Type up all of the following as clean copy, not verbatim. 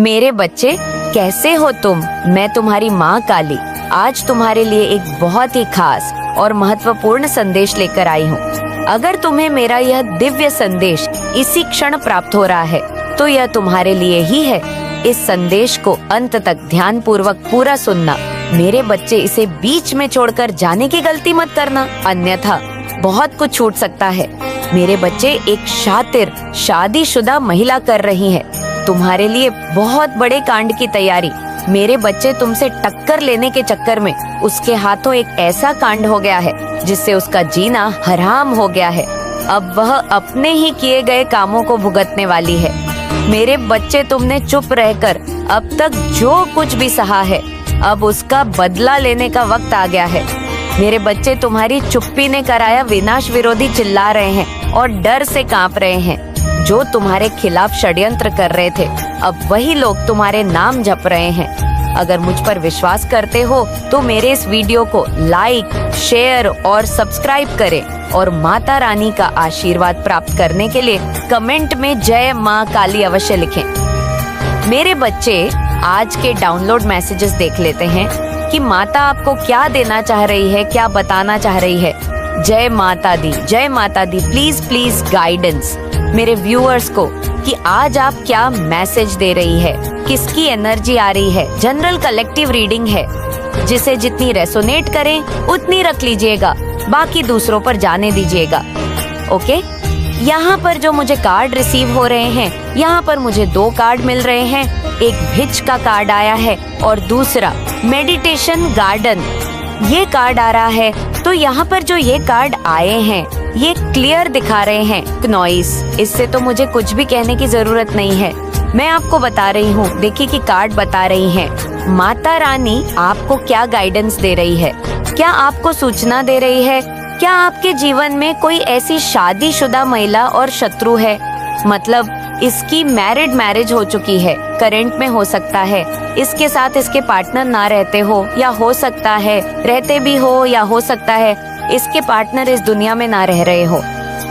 मेरे बच्चे, कैसे हो तुम? मैं तुम्हारी माँ काली आज तुम्हारे लिए एक बहुत ही खास और महत्वपूर्ण संदेश लेकर आई हूँ। अगर तुम्हें मेरा यह दिव्य संदेश इसी क्षण प्राप्त हो रहा है तो यह तुम्हारे लिए ही है। इस संदेश को अंत तक ध्यान पूर्वक पूरा सुनना। मेरे बच्चे, इसे बीच में छोड़कर जाने की गलती मत करना, अन्यथा बहुत कुछ छूट सकता है। मेरे बच्चे, एक शातिर शादीशुदा महिला कर रही है तुम्हारे लिए बहुत बड़े कांड की तैयारी। मेरे बच्चे, तुमसे टक्कर लेने के चक्कर में उसके हाथों एक ऐसा कांड हो गया है जिससे उसका जीना हराम हो गया है। अब वह अपने ही किए गए कामों को भुगतने वाली है। मेरे बच्चे, तुमने चुप रहकर अब तक जो कुछ भी सहा है, अब उसका बदला लेने का वक्त आ गया है। मेरे बच्चे, तुम्हारी चुप्पी ने कराया विनाश विरोधी चिल्ला रहे हैं और डर से कांप रहे हैं। जो तुम्हारे खिलाफ षड्यंत्र कर रहे थे, अब वही लोग तुम्हारे नाम जप रहे हैं। अगर मुझ पर विश्वास करते हो तो मेरे इस वीडियो को लाइक, शेयर और सब्सक्राइब करें और माता रानी का आशीर्वाद प्राप्त करने के लिए कमेंट में जय माँ काली अवश्य लिखें। मेरे बच्चे, आज के डाउनलोड मैसेजेस देख लेते हैं कि माता आपको क्या देना चाह रही है, क्या बताना चाह रही है। जय माता दी, जय माता दी। प्लीज प्लीज गाइडेंस मेरे व्यूअर्स को कि आज आप क्या मैसेज दे रही है, किसकी एनर्जी आ रही है। जनरल कलेक्टिव रीडिंग है, जिसे जितनी रेसोनेट करें उतनी रख लीजिएगा, बाकी दूसरों पर जाने दीजिएगा। ओके, यहाँ पर जो मुझे कार्ड रिसीव हो रहे हैं, यहाँ पर मुझे 2 कार्ड मिल रहे हैं। एक भिज का कार्ड आया है और दूसरा मेडिटेशन गार्डन ये कार्ड आ रहा है। तो यहाँ पर जो ये कार्ड आए हैं ये क्लियर दिखा रहे हैं नॉइस। इससे तो मुझे कुछ भी कहने की जरूरत नहीं है, मैं आपको बता रही हूँ। देखिए कि कार्ड बता रही हैं माता रानी आपको क्या गाइडेंस दे रही है, क्या आपको सूचना दे रही है। क्या आपके जीवन में कोई ऐसी शादीशुदा महिला और शत्रु है, मतलब इसकी मैरिज हो चुकी है, करंट में हो सकता है इसके साथ इसके पार्टनर ना रहते हो, या हो सकता है रहते भी हो, या हो सकता है इसके पार्टनर इस दुनिया में ना रह रहे हो।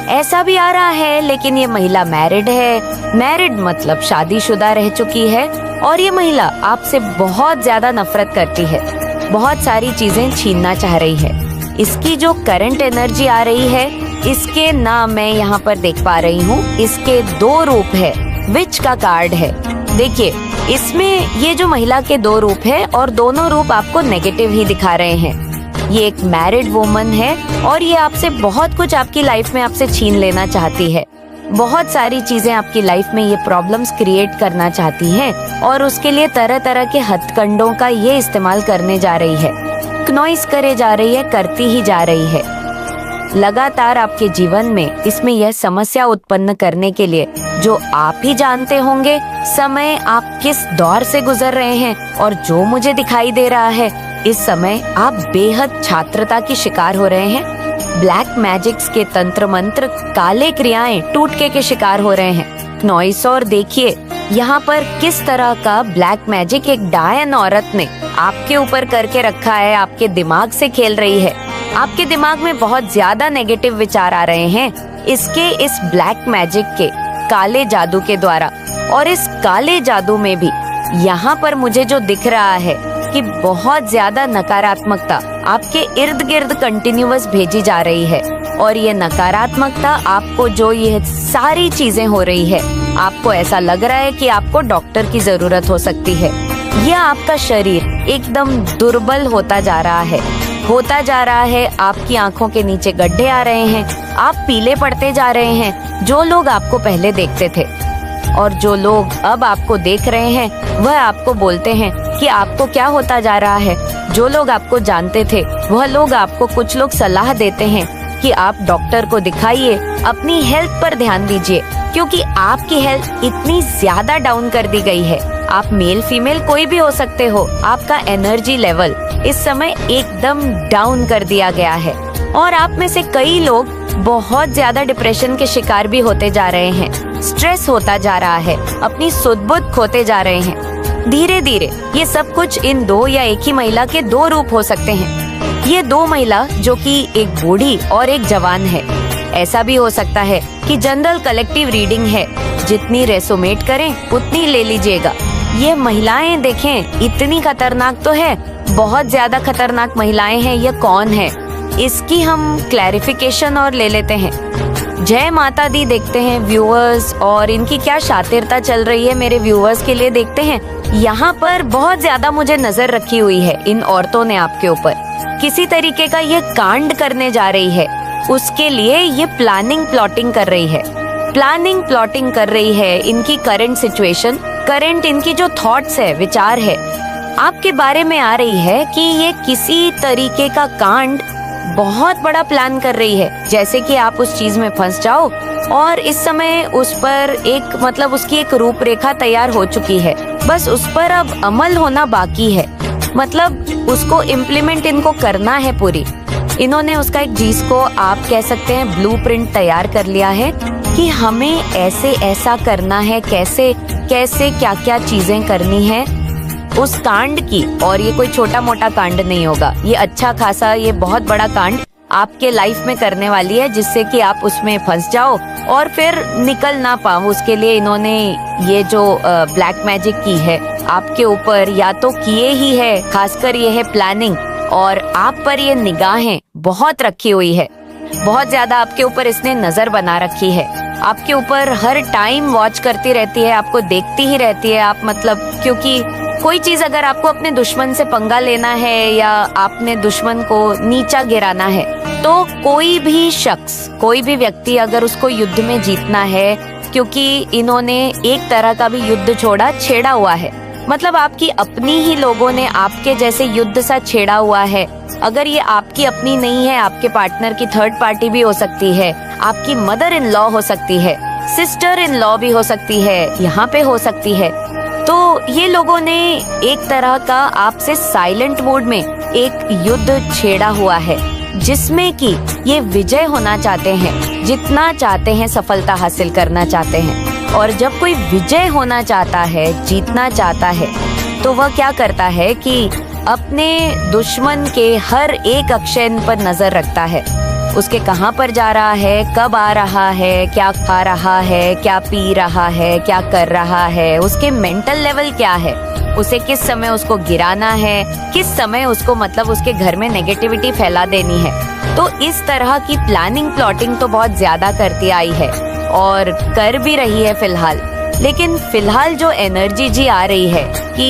ऐसा भी आ रहा है, लेकिन ये महिला मैरिड है। मैरिड मतलब शादीशुदा रह चुकी है और ये महिला आपसे बहुत ज्यादा नफरत करती है, बहुत सारी चीजें छीनना चाह रही है। इसकी जो करंट एनर्जी आ रही है, इसके नाम मैं यहाँ पर देख पा रही हूँ, इसके 2 रूप है। विच का कार्ड है। देखिए, इसमें ये जो महिला के 2 रूप है और दोनों रूप आपको नेगेटिव ही दिखा रहे हैं। ये एक मैरिड वुमन है और ये आपसे बहुत कुछ आपकी लाइफ में आपसे छीन लेना चाहती है। बहुत सारी चीजें आपकी लाइफ में ये प्रॉब्लम्स क्रिएट करना चाहती है और उसके लिए तरह तरह के हथकंडों का ये इस्तेमाल करने जा रही है, नॉइस करे जा रही है, करती ही जा रही है लगातार आपके जीवन में। इसमें यह समस्या उत्पन्न करने के लिए जो आप ही जानते होंगे समय आप किस दौर से गुजर रहे हैं, और जो मुझे दिखाई दे रहा है इस समय आप बेहद छात्रता की शिकार हो रहे हैं। ब्लैक मैजिक्स के तंत्र मंत्र, काले क्रियाएं टूटके के शिकार हो रहे हैं नॉइस। और देखिए यहाँ पर किस तरह का ब्लैक मैजिक एक डायन औरत ने आपके ऊपर करके रखा है, आपके दिमाग से खेल रही है। आपके दिमाग में बहुत ज्यादा नेगेटिव विचार आ रहे हैं इसके इस ब्लैक मैजिक के काले जादू के द्वारा। और इस काले जादू में भी यहाँ पर मुझे जो दिख रहा है कि बहुत ज्यादा नकारात्मकता आपके इर्द गिर्द कंटिन्यूअस भेजी जा रही है। और ये नकारात्मकता आपको जो ये सारी चीजें हो रही है, आपको ऐसा लग रहा है कि आपको डॉक्टर की जरूरत हो सकती है। यह आपका शरीर एकदम दुर्बल होता जा रहा है, आपकी आंखों के नीचे गड्ढे आ रहे हैं, आप पीले पड़ते जा रहे हैं। जो लोग आपको पहले देखते थे और जो लोग अब आपको देख रहे हैं, वह आपको बोलते हैं कि आपको क्या होता जा रहा है। जो लोग आपको जानते थे, वह लोग आपको, कुछ लोग सलाह देते हैं कि आप डॉक्टर को दिखाइए, अपनी हेल्थ पर ध्यान दीजिए, क्योंकि आपकी हेल्थ इतनी ज्यादा डाउन कर दी गई है। आप मेल फीमेल कोई भी हो सकते हो, आपका एनर्जी लेवल इस समय एकदम डाउन कर दिया गया है। और आप में से कई लोग बहुत ज्यादा डिप्रेशन के शिकार भी होते जा रहे हैं, स्ट्रेस होता जा रहा है, अपनी सुध-बुध खोते जा रहे हैं। धीरे धीरे ये सब कुछ इन 2 या एक ही महिला के 2 रूप हो सकते हैं। ये 2 महिला जो कि एक बूढ़ी और एक जवान है। ऐसा भी हो सकता है कि जनरल कलेक्टिव रीडिंग है, जितनी रेसोमेट करें उतनी ले लीजिएगा। ये महिलाएं देखें इतनी खतरनाक तो है, बहुत ज्यादा खतरनाक महिलाएं हैं। ये कौन है, इसकी हम क्लैरिफिकेशन और ले लेते हैं। जय माता दी देखते हैं व्यूअर्स, और इनकी क्या शातिरता चल रही है मेरे व्यूअर्स के लिए देखते हैं। यहाँ पर बहुत ज्यादा मुझे नजर रखी हुई है इन औरतों ने आपके ऊपर। किसी तरीके का ये कांड करने जा रही है, उसके लिए ये प्लानिंग प्लॉटिंग कर रही है। प्लानिंग प्लॉटिंग कर रही है। इनकी करंट सिचुएशन, करंट इनकी जो थॉट्स है, विचार है, आपके बारे में आ रही है कि ये किसी तरीके का कांड बहुत बड़ा प्लान कर रही है। जैसे कि आप उस चीज में फंस जाओ और इस समय उस पर एक मतलब उसकी एक रूपरेखा तैयार हो चुकी है, बस उस पर अब अमल होना बाकी है। मतलब उसको इम्प्लीमेंट इनको करना है पूरी। इन्होंने उसका एक चीज को आप कह सकते हैं ब्लूप्रिंट तैयार कर लिया है कि हमें ऐसे ऐसा करना है, कैसे कैसे क्या क्या चीजें करनी है उस कांड की। और ये कोई छोटा मोटा कांड नहीं होगा, ये अच्छा खासा, ये बहुत बड़ा कांड आपके लाइफ में करने वाली है, जिससे कि आप उसमें फंस जाओ और फिर निकल ना पाओ। उसके लिए इन्होंने ये जो ब्लैक मैजिक की है आपके ऊपर, या तो किए ही है, खासकर ये है प्लानिंग, और आप पर ये निगाहें बहुत रखी हुई है। बहुत ज्यादा आपके ऊपर इसने नजर बना रखी है, आपके ऊपर हर टाइम वॉच करती रहती है, आपको देखती ही रहती है। आप मतलब क्योंकि कोई चीज अगर आपको अपने दुश्मन से पंगा लेना है या आपने दुश्मन को नीचा गिराना है, तो कोई भी शख्स, कोई भी व्यक्ति अगर उसको युद्ध में जीतना है, क्योंकि इन्होंने एक तरह का भी युद्ध छेड़ा हुआ है। मतलब आपकी अपनी ही लोगों ने आपके जैसे युद्ध सा छेड़ा हुआ है। अगर ये आपकी अपनी नहीं है, आपके पार्टनर की थर्ड पार्टी भी हो सकती है, आपकी मदर इन लॉ हो सकती है, सिस्टर इन लॉ भी हो सकती है, यहाँ पे हो सकती है। तो ये लोगों ने एक तरह का आपसे साइलेंट मोड में एक युद्ध छेड़ा हुआ है, जिसमें कि ये विजय होना चाहते हैं, जितना चाहते हैं, सफलता हासिल करना चाहते हैं। और जब कोई विजय होना चाहता है, जीतना चाहता है, तो वह क्या करता है कि अपने दुश्मन के हर एक एक्शन पर नजर रखता है। उसके कहाँ पर जा रहा है, कब आ रहा है, क्या खा रहा है, क्या पी रहा है, क्या कर रहा है, उसके मेंटल लेवल क्या है, उसे किस समय उसको गिराना है, किस समय उसको मतलब उसके घर में नेगेटिविटी फैला देनी है। तो इस तरह की प्लानिंग प्लॉटिंग तो बहुत ज्यादा करती आई है और कर भी रही है फिलहाल। लेकिन फिलहाल जो एनर्जी जी आ रही है कि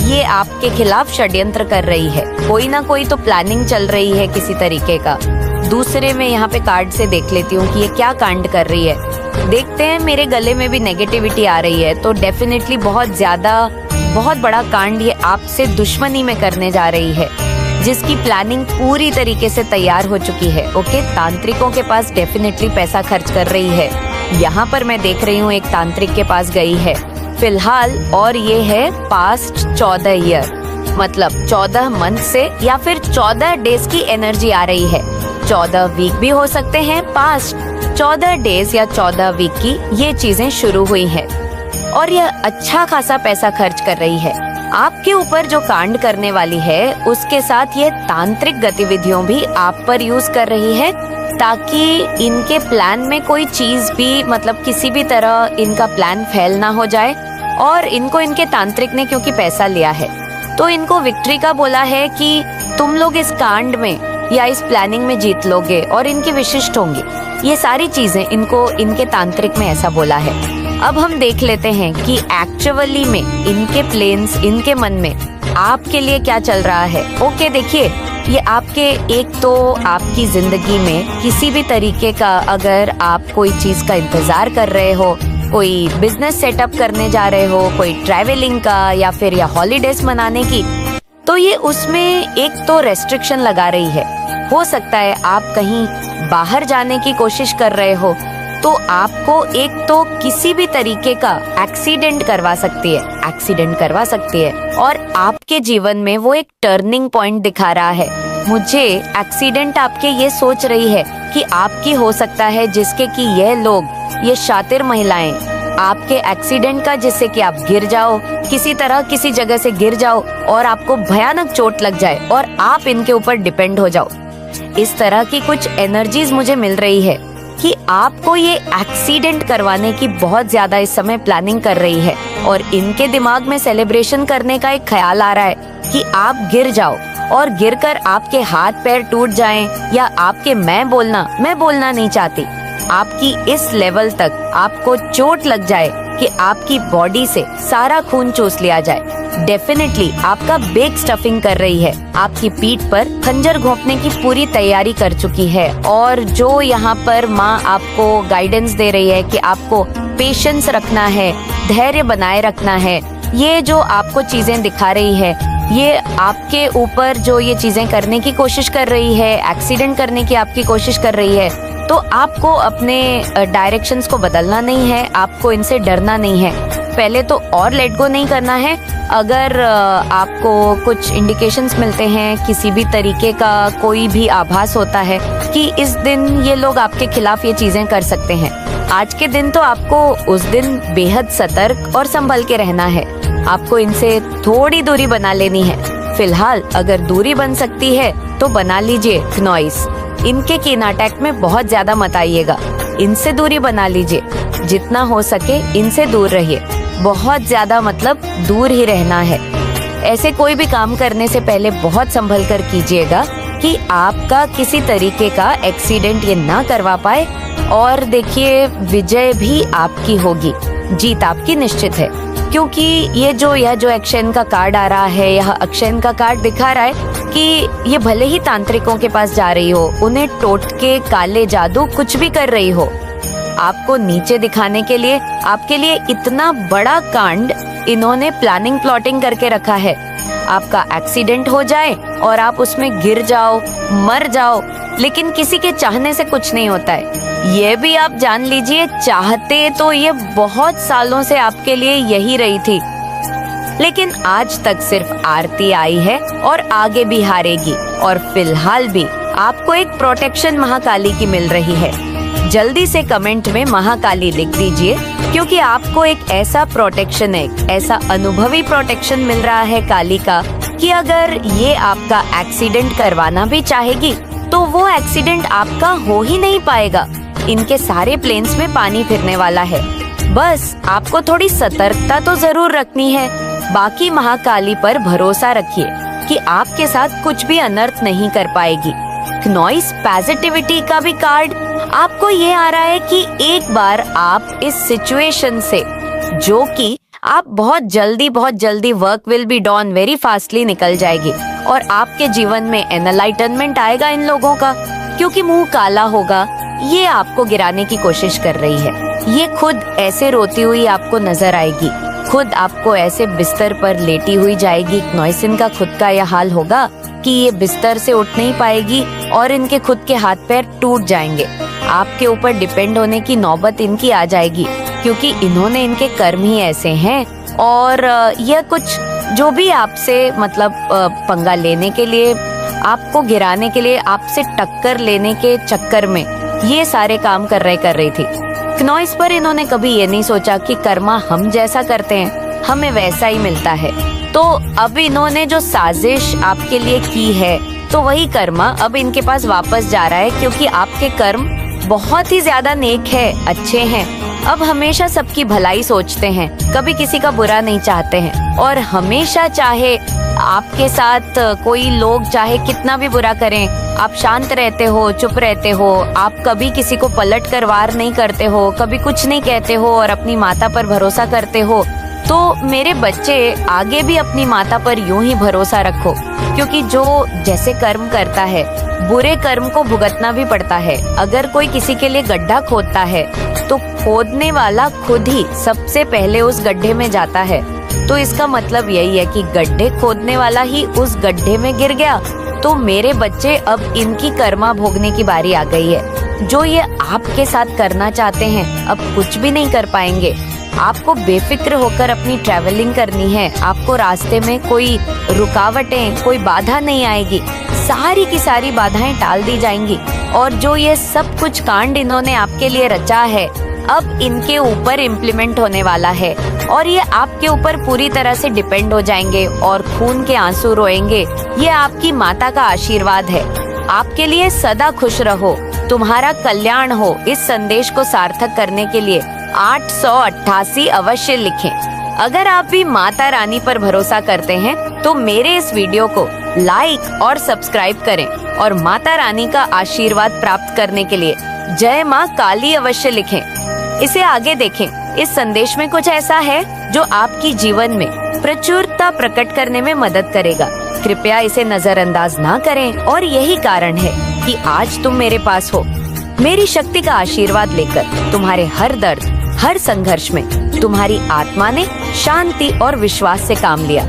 ये आपके खिलाफ षड्यंत्र कर रही है, कोई ना कोई तो प्लानिंग चल रही है किसी तरीके का। दूसरे में यहाँ पे कार्ड से देख लेती हूँ कि ये क्या कांड कर रही है। देखते हैं, मेरे गले में भी नेगेटिविटी आ रही है, तो डेफिनेटली बहुत ज्यादा बहुत बड़ा कांड ये आपसे दुश्मनी में करने जा रही है, जिसकी प्लानिंग पूरी तरीके से तैयार हो चुकी है। ओके, तांत्रिकों के पास डेफिनेटली पैसा खर्च कर रही है। यहाँ पर मैं देख रही हूँ एक तांत्रिक के पास गई है फिलहाल, और ये है पास्ट 14 ईयर, मतलब 14 मंथ से या फिर 14 डेज की एनर्जी आ रही है। 14 वीक भी हो सकते हैं, पास्ट 14 डेज या 14 वीक की ये चीजें शुरू हुई है, और यह अच्छा खासा पैसा खर्च कर रही है आपके ऊपर। जो कांड करने वाली है उसके साथ ये तांत्रिक गतिविधियों भी आप पर यूज कर रही है, ताकि इनके प्लान में कोई चीज भी मतलब किसी भी तरह इनका प्लान फेल ना हो जाए। और इनको इनके तांत्रिक ने क्योंकि पैसा लिया है, तो इनको विक्ट्री का बोला है कि तुम लोग इस कांड में या इस प्लानिंग में जीत लोगे और इनकी विशिष्ट होंगी। ये सारी चीजें इनको इनके तांत्रिक में ऐसा बोला है। अब हम देख लेते हैं कि एक्चुअली में इनके प्लेन्स, इनके मन में आपके लिए क्या चल रहा है। ओके, देखिए, ये आपके एक तो आपकी जिंदगी में किसी भी तरीके का अगर आप कोई चीज का इंतजार कर रहे हो, कोई बिजनेस सेटअप करने जा रहे हो, कोई ट्रैवलिंग का या फिर या हॉलीडेज मनाने की, तो ये उसमें एक तो रेस्ट्रिक्शन लगा रही है। हो सकता है आप कहीं बाहर जाने की कोशिश कर रहे हो, तो आपको एक तो किसी भी तरीके का एक्सीडेंट करवा सकती है, और आपके जीवन में वो एक टर्निंग पॉइंट दिखा रहा है। मुझे एक्सीडेंट आपके ये सोच रही है कि आपकी हो सकता है, जिसके कि यह लोग, ये शातिर महिलाएं आपके एक्सीडेंट का, जिससे कि आप गिर जाओ, किसी तरह किसी जगह से गिर जाओ और आपको भयानक चोट लग जाए और आप इनके ऊपर डिपेंड हो जाओ। इस तरह की कुछ एनर्जीज मुझे मिल रही है। कि आपको ये एक्सीडेंट करवाने की बहुत ज्यादा इस समय प्लानिंग कर रही है और इनके दिमाग में सेलिब्रेशन करने का एक ख्याल आ रहा है कि आप गिर जाओ और गिरकर आपके हाथ पैर टूट जाएं या आपके मैं बोलना नहीं चाहती, आपकी इस लेवल तक आपको चोट लग जाए कि आपकी बॉडी से सारा खून चूस लिया जाए। डेफिनेटली आपका बेक स्टफिंग कर रही है, आपकी पीठ पर खंजर घोंपने की पूरी तैयारी कर चुकी है। और जो यहाँ पर माँ आपको गाइडेंस दे रही है कि आपको पेशेंस रखना है, धैर्य बनाए रखना है, ये जो आपको चीजें दिखा रही है, ये आपके ऊपर जो ये चीजें करने की कोशिश कर रही है, एक्सीडेंट करने की आपकी कोशिश कर रही है, तो आपको अपने डायरेक्शंस को बदलना नहीं है, आपको इनसे डरना नहीं है। पहले तो और लेट गो नहीं करना है। अगर आपको कुछ इंडिकेशंस मिलते हैं, किसी भी तरीके का कोई भी आभास होता है कि इस दिन ये लोग आपके खिलाफ ये चीजें कर सकते हैं, आज के दिन तो आपको उस दिन बेहद सतर्क और संभल के रहना है। आपको इनसे थोड़ी दूरी बना लेनी है। फिलहाल अगर दूरी बन सकती है तो बना लीजिए क्नॉइस। इनके कीन अटैक में बहुत ज्यादा मत आइएगा, इनसे दूरी बना लीजिए, जितना हो सके इनसे दूर रहिए, बहुत ज्यादा मतलब दूर ही रहना है। ऐसे कोई भी काम करने से पहले बहुत संभल कर कीजिएगा कि आपका किसी तरीके का एक्सीडेंट ये ना करवा पाए। और देखिए, विजय भी आपकी होगी, जीत आपकी निश्चित है, क्योंकि यह जो एक्शन का कार्ड आ रहा है, यह एक्शन का कार्ड दिखा रहा है कि ये भले ही तांत्रिकों के पास जा रही हो, उन्हें टोटके काले जादू कुछ भी कर रही हो, आपको नीचे दिखाने के लिए आपके लिए इतना बड़ा कांड इन्होंने प्लानिंग प्लॉटिंग करके रखा है। आपका एक्सीडेंट हो जाए और आप उसमें गिर जाओ, मर जाओ, लेकिन किसी के चाहने से कुछ नहीं होता है। ये भी आप जान लीजिए, चाहते तो ये बहुत सालों से आपके लिए यही रही थी, लेकिन आज तक सिर्फ आरती आई है और आगे भी हारेगी। और फिलहाल भी आपको एक प्रोटेक्शन महाकाली की मिल रही है। जल्दी से कमेंट में महाकाली लिख दीजिए, क्योंकि आपको एक ऐसा प्रोटेक्शन, एक ऐसा अनुभवी प्रोटेक्शन मिल रहा है काली का कि अगर ये आपका एक्सीडेंट करवाना भी चाहेगी तो वो एक्सीडेंट आपका हो ही नहीं पाएगा। इनके सारे प्लेन्स में पानी फिरने वाला है, बस आपको थोड़ी सतर्कता तो जरूर रखनी है। बाकी महाकाली पर भरोसा रखिए कि आपके साथ कुछ भी अनर्थ नहीं कर पाएगी। क्नॉइस पॉजिटिविटी का भी कार्ड आपको ये आ रहा है कि एक बार आप इस सिचुएशन से, जो कि आप बहुत जल्दी work will be done very fastly निकल जाएगी और आपके जीवन में एनलाइटनमेंट आएगा इन लोगों का, क्योंकि मुंह काला होगा। ये आपको गिराने की कोशिश कर रही है। ये खुद ऐसे रोती हुई आपको नजर आएगी, खुद आपको ऐसे बिस्तर पर लेटी हुई जाएगी। क्नॉइसिन का खुद का यह हाल होगा कि ये बिस्तर से उठ नहीं पाएगी और इनके खुद के हाथ पैर टूट जाएंगे। आपके ऊपर डिपेंड होने की नौबत इनकी आ जाएगी, क्योंकि इन्होंने, इनके कर्म ही ऐसे हैं। और यह कुछ जो भी आपसे मतलब पंगा लेने के लिए, आपको गिराने के लिए, आपसे टक्कर लेने के चक्कर में ये सारे काम कर रही थी। क्नॉइस पर इन्होंने कभी ये नहीं सोचा कि कर्मा हम जैसा करते हैं हमें वैसा ही मिलता है। तो अब इन्होंने जो साजिश आपके लिए की है, तो वही कर्मा अब इनके पास वापस जा रहा है, क्योंकि आपके कर्म बहुत ही ज्यादा नेक है, अच्छे हैं। अब हमेशा सबकी भलाई सोचते हैं, कभी किसी का बुरा नहीं चाहते हैं। और हमेशा चाहे आपके साथ कोई लोग चाहे कितना भी बुरा करें, आप शांत रहते हो, चुप रहते हो, आप कभी किसी को पलट कर वार नहीं करते हो, कभी कुछ नहीं कहते हो और अपनी माता पर भरोसा करते हो। तो मेरे बच्चे, आगे भी अपनी माता पर यूं ही भरोसा रखो, क्योंकि जो जैसे कर्म करता है, बुरे कर्म को भुगतना भी पड़ता है। अगर कोई किसी के लिए गड्ढा खोदता है तो खोदने वाला खुद ही सबसे पहले उस गड्ढे में जाता है। तो इसका मतलब यही है कि गड्ढे खोदने वाला ही उस गड्ढे में गिर गया। तो मेरे बच्चे, अब इनकी कर्मा भोगने की बारी आ गई है। जो ये आपके साथ करना चाहते हैं अब कुछ भी नहीं कर पाएंगे। आपको बेफिक्र होकर अपनी ट्रैवलिंग करनी है। आपको रास्ते में कोई रुकावटें, कोई बाधा नहीं आएगी, सारी की सारी बाधाएं टाल दी जाएंगी। और जो ये सब कुछ कांड इन्होंने आपके लिए रचा है, अब इनके ऊपर इम्प्लीमेंट होने वाला है और ये आपके ऊपर पूरी तरह से डिपेंड हो जाएंगे और खून के आंसू रोएंगे। ये आपकी माता का आशीर्वाद है। आपके लिए सदा खुश रहो, तुम्हारा कल्याण हो इस संदेश को सार्थक करने के लिए 888 अवश्य लिखें। अगर आप भी माता रानी पर भरोसा करते हैं तो मेरे इस वीडियो को लाइक और सब्सक्राइब करें और माता रानी का आशीर्वाद प्राप्त करने के लिए जय माँ काली अवश्य लिखें। इसे आगे देखें। इस संदेश में कुछ ऐसा है जो आपकी जीवन में प्रचुरता प्रकट करने में मदद करेगा। कृपया इसे नजरअंदाज ना करें और यही कारण है कि आज तुम मेरे पास हो। मेरी शक्ति का आशीर्वाद लेकर तुम्हारे हर दर्द, हर संघर्ष में तुम्हारी आत्मा ने शांति और विश्वास से काम लिया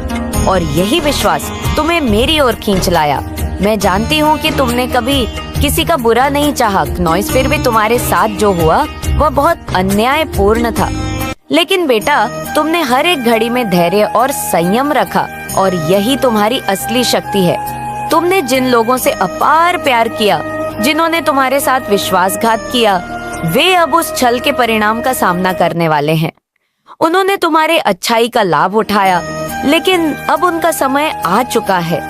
और यही विश्वास तुम्हें मेरी ओर खींच लाया। मैं जानती हूँ कि तुमने कभी किसी का बुरा नहीं चाहा, नॉइस, फिर भी तुम्हारे साथ जो हुआ वह बहुत अन्यायपूर्ण था। लेकिन बेटा, तुमने हर एक घड़ी में धैर्य और संयम रखा और यही तुम्हारी असली शक्ति है। तुमने जिन लोगों से अपार प्यार किया, जिन्होंने तुम्हारे साथ विश्वासघात किया, वे अब उस छल के परिणाम का सामना करने वाले हैं। उन्होंने तुम्हारे अच्छाई का लाभ उठाया, लेकिन अब उनका समय आ चुका है।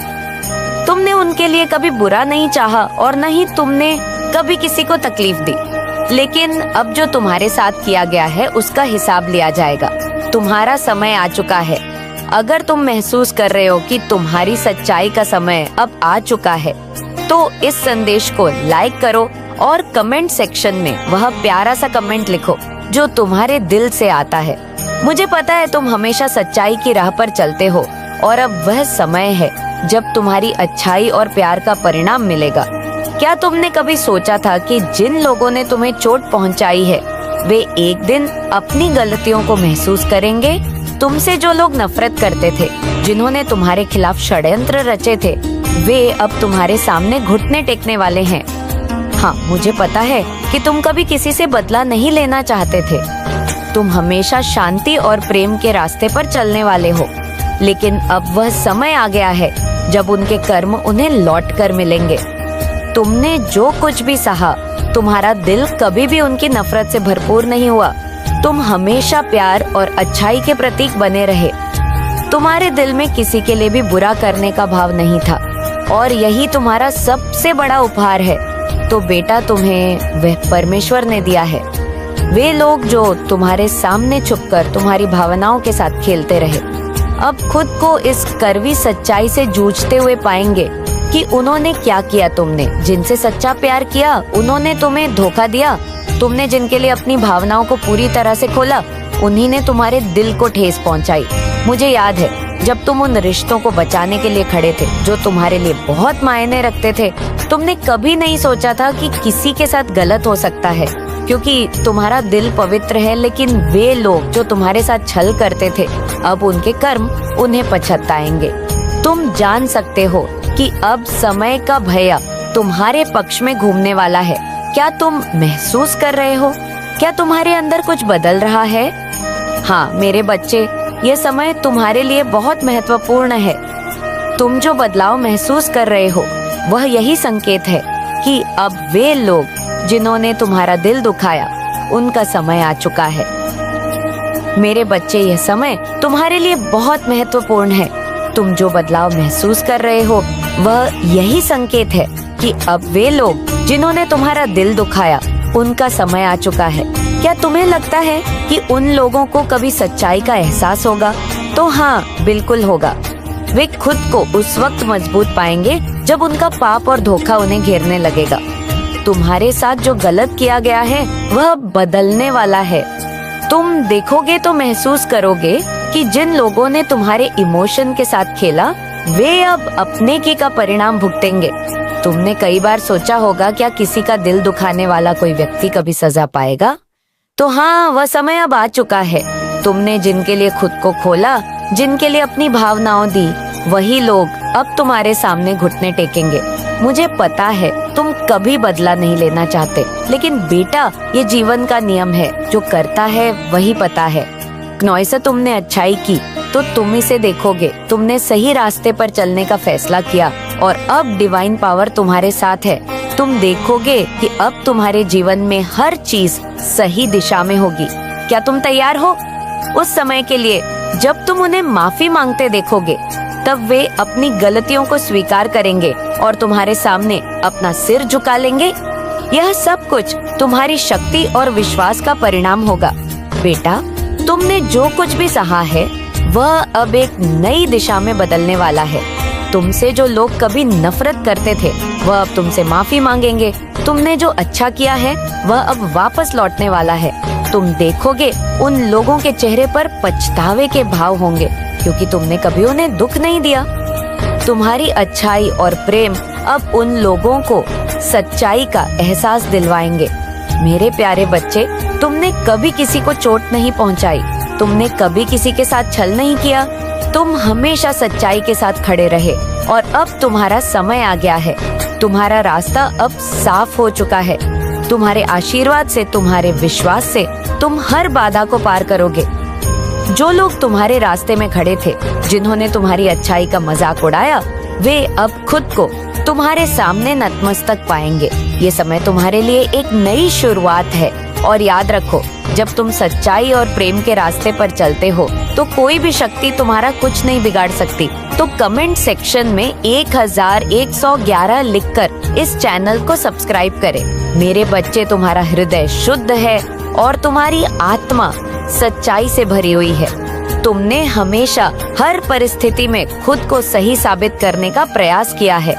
तुमने उनके लिए कभी बुरा नहीं चाहा और न ही तुमने कभी किसी को तकलीफ दी, लेकिन अब जो तुम्हारे साथ किया गया है उसका हिसाब लिया जाएगा। तुम्हारा समय आ चुका है। अगर तुम महसूस कर रहे हो कि तुम्हारी सच्चाई का समय अब आ चुका है, तो इस संदेश को लाइक करो और कमेंट सेक्शन में वह प्यारा सा कमेंट लिखो जो तुम्हारे दिल से आता है। मुझे पता है तुम हमेशा सच्चाई की राह पर चलते हो और अब वह समय है जब तुम्हारी अच्छाई और प्यार का परिणाम मिलेगा। क्या तुमने कभी सोचा था कि जिन लोगों ने तुम्हें चोट पहुंचाई है वे एक दिन अपनी गलतियों को महसूस करेंगे? तुमसे जो लोग नफरत करते थे, जिन्होंने तुम्हारे खिलाफ षड्यंत्र रचे थे, वे अब तुम्हारे सामने घुटने टेकने वाले हैं। हाँ, मुझे पता है कि तुम कभी किसी से बदला नहीं लेना चाहते थे। तुम हमेशा शांति और प्रेम के रास्ते पर चलने वाले हो, लेकिन अब वह समय आ गया है जब उनके कर्म उन्हें लौट कर मिलेंगे। तुमने जो कुछ भी सहा, तुम्हारा दिल कभी भी उनकी नफरत से भरपूर नहीं हुआ। तुम हमेशा प्यार और अच्छाई के प्रतीक बने रहे। तुम्हारे दिल में किसी के लिए भी बुरा करने का भाव नहीं था और यही तुम्हारा सबसे बड़ा उपहार है। तो बेटा, तुम्हें वह परमेश्वर ने दिया है। वे लोग जो तुम्हारे सामने छुपकर तुम्हारी भावनाओं के साथ खेलते रहे, अब खुद को इस कड़वी सच्चाई से जूझते हुए पाएंगे कि उन्होंने क्या किया। तुमने जिनसे सच्चा प्यार किया, उन्होंने तुम्हें धोखा दिया। तुमने जिनके लिए अपनी भावनाओं को पूरी तरह से खोला, उन्हीं ने तुम्हारे दिल को ठेस पहुंचाई। मुझे याद है जब तुम उन रिश्तों को बचाने के लिए खड़े थे जो तुम्हारे लिए बहुत मायने रखते थे। तुमने कभी नहीं सोचा था कि किसी के साथ गलत हो सकता है, क्योंकि तुम्हारा दिल पवित्र है। लेकिन वे लोग जो तुम्हारे साथ छल करते थे, अब उनके कर्म उन्हें पछताएंगे। तुम जान सकते हो कि अब समय का भैया तुम्हारे पक्ष में घूमने वाला है। क्या तुम महसूस कर रहे हो? क्या तुम्हारे अंदर कुछ बदल रहा है? हाँ मेरे बच्चे, ये समय तुम्हारे लिए बहुत महत्वपूर्ण है। तुम जो बदलाव महसूस कर रहे हो, वह यही संकेत है कि अब वे लोग जिन्होंने तुम्हारा दिल दुखाया, उनका समय आ चुका है। मेरे बच्चे, यह समय तुम्हारे लिए बहुत महत्वपूर्ण है। तुम जो बदलाव महसूस कर रहे हो, वह यही संकेत है कि अब वे लोग जिन्होंने तुम्हारा दिल दुखाया, उनका समय आ चुका है। क्या तुम्हें लगता है कि उन लोगों को कभी सच्चाई का एहसास होगा? तो हाँ, बिल्कुल होगा। वे खुद को उस वक्त मजबूत पाएंगे जब उनका पाप और धोखा उन्हें घेरने लगेगा। तुम्हारे साथ जो गलत किया गया है, वह बदलने वाला है। तुम देखोगे तो महसूस करोगे कि जिन लोगों ने तुम्हारे इमोशन के साथ खेला, वे अब अपने की का परिणाम भुगतेंगे। तुमने कई बार सोचा होगा, क्या किसी का दिल दुखाने वाला कोई व्यक्ति कभी सजा पाएगा? तो हाँ, वह समय अब आ चुका है। तुमने जिनके लिए खुद को खोला, जिनके लिए अपनी भावनाओं दी, वही लोग अब तुम्हारे सामने घुटने टेकेंगे। मुझे पता है तुम कभी बदला नहीं लेना चाहते, लेकिन बेटा, ये जीवन का नियम है। जो करता है वही पता है। नॉइसा, तुमने अच्छाई की तो तुम इसे देखोगे। तुमने सही रास्ते पर चलने का फैसला किया और अब डिवाइन पावर तुम्हारे साथ है। तुम देखोगे कि अब तुम्हारे जीवन में हर चीज सही दिशा में होगी। क्या तुम तैयार हो उस समय के लिए जब तुम उन्हें माफी मांगते देखोगे? तब वे अपनी गलतियों को स्वीकार करेंगे और तुम्हारे सामने अपना सिर झुका लेंगे। यह सब कुछ तुम्हारी शक्ति और विश्वास का परिणाम होगा। बेटा, तुमने जो कुछ भी सहा है वह अब एक नई दिशा में बदलने वाला है। तुमसे जो लोग कभी नफरत करते थे वह अब तुमसे माफी मांगेंगे। तुमने जो अच्छा किया है वह अब वापस लौटने वाला है। तुम देखोगे उन लोगों के चेहरे पर पछतावे के भाव होंगे, क्योंकि तुमने कभी उन्हें दुख नहीं दिया। तुम्हारी अच्छाई और प्रेम अब उन लोगों को सच्चाई का एहसास दिलवाएंगे। मेरे प्यारे बच्चे, तुमने कभी किसी को चोट नहीं पहुंचाई, तुमने कभी किसी के साथ छल नहीं किया, तुम हमेशा सच्चाई के साथ खड़े रहे और अब तुम्हारा समय आ गया है। तुम्हारा रास्ता अब साफ हो चुका है। तुम्हारे आशीर्वाद से, तुम्हारे विश्वास से तुम हर बाधा को पार करोगे। जो लोग तुम्हारे रास्ते में खड़े थे, जिन्होंने तुम्हारी अच्छाई का मजाक उड़ाया, वे अब खुद को तुम्हारे सामने नतमस्तक पाएंगे। ये समय तुम्हारे लिए एक नई शुरुआत है और याद रखो, जब तुम सच्चाई और प्रेम के रास्ते पर चलते हो तो कोई भी शक्ति तुम्हारा कुछ नहीं बिगाड़ सकती। तो कमेंट सेक्शन में 1111 लिखकर इस चैनल को सब्सक्राइब करें। मेरे बच्चे, तुम्हारा हृदय शुद्ध है और तुम्हारी आत्मा सच्चाई से भरी हुई है। तुमने हमेशा हर परिस्थिति में खुद को सही साबित करने का प्रयास किया है।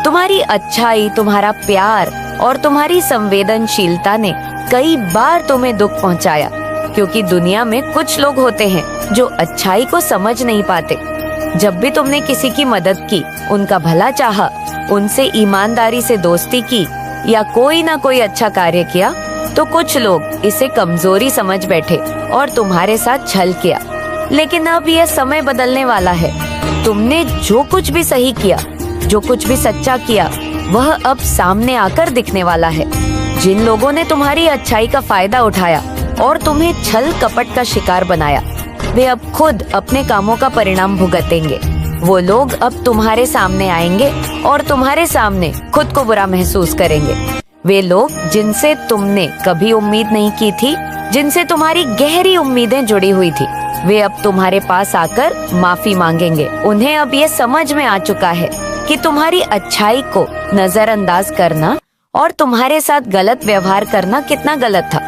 तुम्हारी अच्छाई, तुम्हारा प्यार और तुम्हारी संवेदनशीलता ने कई बार तुम्हें दुख पहुंचाया, क्योंकि दुनिया में कुछ लोग होते हैं जो अच्छाई को समझ नहीं पाते। जब भी तुमने किसी की मदद की, उनका भला चाहा, उनसे ईमानदारी से दोस्ती की या कोई ना कोई अच्छा कार्य किया, तो कुछ लोग इसे कमजोरी समझ बैठे और तुम्हारे साथ छल किया। लेकिन अब यह समय बदलने वाला है। तुमने जो कुछ भी सही किया, जो कुछ भी सच्चा किया, वह अब सामने आकर दिखने वाला है। जिन लोगों ने तुम्हारी अच्छाई का फायदा उठाया और तुम्हें छल कपट का शिकार बनाया, वे अब खुद अपने कामों का परिणाम भुगतेंगे। वो लोग अब तुम्हारे सामने आएंगे और तुम्हारे सामने खुद को बुरा महसूस करेंगे। वे लोग जिनसे तुमने कभी उम्मीद नहीं की थी, जिनसे तुम्हारी गहरी उम्मीदें जुड़ी हुई थी, वे अब तुम्हारे पास आकर माफी मांगेंगे। उन्हें अब ये समझ में आ चुका है कि तुम्हारी अच्छाई को नजरअंदाज करना और तुम्हारे साथ गलत व्यवहार करना कितना गलत था।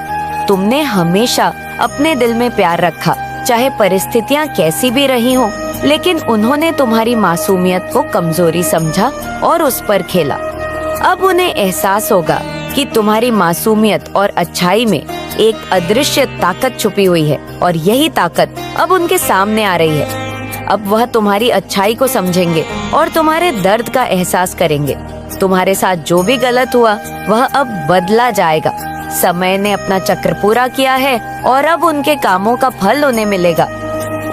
तुमने हमेशा अपने दिल में प्यार रखा, चाहे परिस्थितियां कैसी भी रही हों, लेकिन उन्होंने तुम्हारी मासूमियत को कमजोरी समझा और उस पर खेला। अब उन्हें एहसास होगा कि तुम्हारी मासूमियत और अच्छाई में एक अदृश्य ताकत छुपी हुई है और यही ताकत अब उनके सामने आ रही है। अब वह तुम्हारी अच्छाई को समझेंगे और तुम्हारे दर्द का एहसास करेंगे। तुम्हारे साथ जो भी गलत हुआ वह अब बदला जाएगा। समय ने अपना चक्र पूरा किया है और अब उनके कामों का फल उन्हें मिलेगा।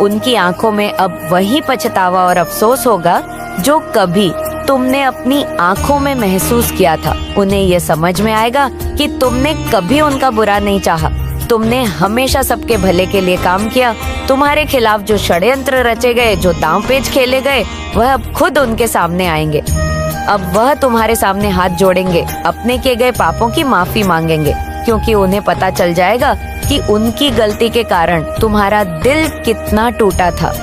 उनकी आंखों में अब वही पछतावा और अफसोस होगा जो कभी तुमने अपनी आंखों में महसूस किया था। उन्हें यह समझ में आएगा कि तुमने कभी उनका बुरा नहीं चाहा। तुमने हमेशा सबके भले के लिए काम किया। तुम्हारे खिलाफ जो षड्यंत्र रचे गए, जो दांव पेच खेले गए, वह अब खुद उनके सामने आएंगे। अब वह तुम्हारे सामने हाथ जोड़ेंगे, अपने किए गए पापों की माफी मांगेंगे, क्योंकि उन्हें पता चल जाएगा कि उनकी गलती के कारण तुम्हारा दिल कितना टूटा था।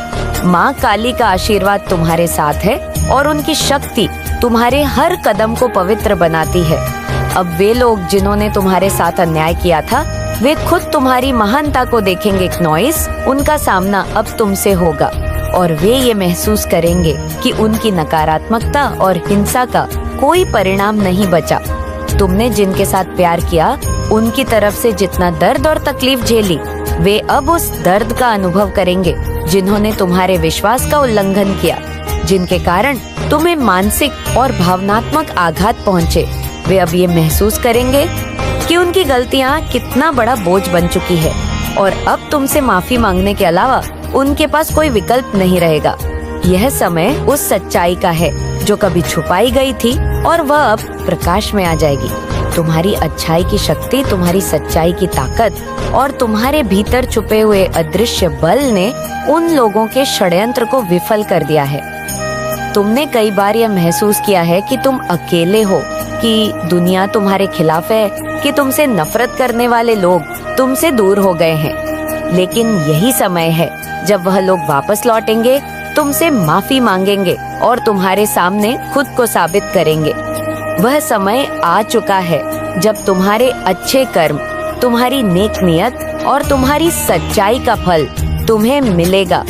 माँ काली का आशीर्वाद तुम्हारे साथ है और उनकी शक्ति तुम्हारे हर कदम को पवित्र बनाती है। अब वे लोग जिन्होंने तुम्हारे साथ अन्याय किया था, वे खुद तुम्हारी महानता को देखेंगे। नॉइस, उनका सामना अब तुमसे होगा और वे ये महसूस करेंगे कि उनकी नकारात्मकता और हिंसा का कोई परिणाम नहीं बचा। तुमने जिनके साथ प्यार किया, उनकी तरफ से जितना दर्द और तकलीफ झेली, वे अब उस दर्द का अनुभव करेंगे। जिन्होंने तुम्हारे विश्वास का उल्लंघन किया, जिनके कारण तुम्हें मानसिक और भावनात्मक आघात पहुँचे, वे अब ये महसूस करेंगे कि उनकी गलतियाँ कितना बड़ा बोझ बन चुकी है और अब तुमसे माफी मांगने के अलावा उनके पास कोई विकल्प नहीं रहेगा। यह समय उस सच्चाई का है जो कभी छुपाई गई थी और वह अब प्रकाश में आ जाएगी। तुम्हारी अच्छाई की शक्ति, तुम्हारी सच्चाई की ताकत और तुम्हारे भीतर छुपे हुए अदृश्य बल ने उन लोगों के षड्यंत्र को विफल कर दिया है। तुमने कई बार यह महसूस किया है कि तुम अकेले हो, कि दुनिया तुम्हारे खिलाफ है, कि तुमसे नफरत करने वाले लोग तुमसे दूर हो गए हैं। लेकिन यही समय है जब वह लोग वापस लौटेंगे, तुमसे माफी मांगेंगे और तुम्हारे सामने खुद को साबित करेंगे। वह समय आ चुका है जब तुम्हारे अच्छे कर्म, तुम्हारी नेक नियत और तुम्हारी सच्चाई का फल तुम्हें मिलेगा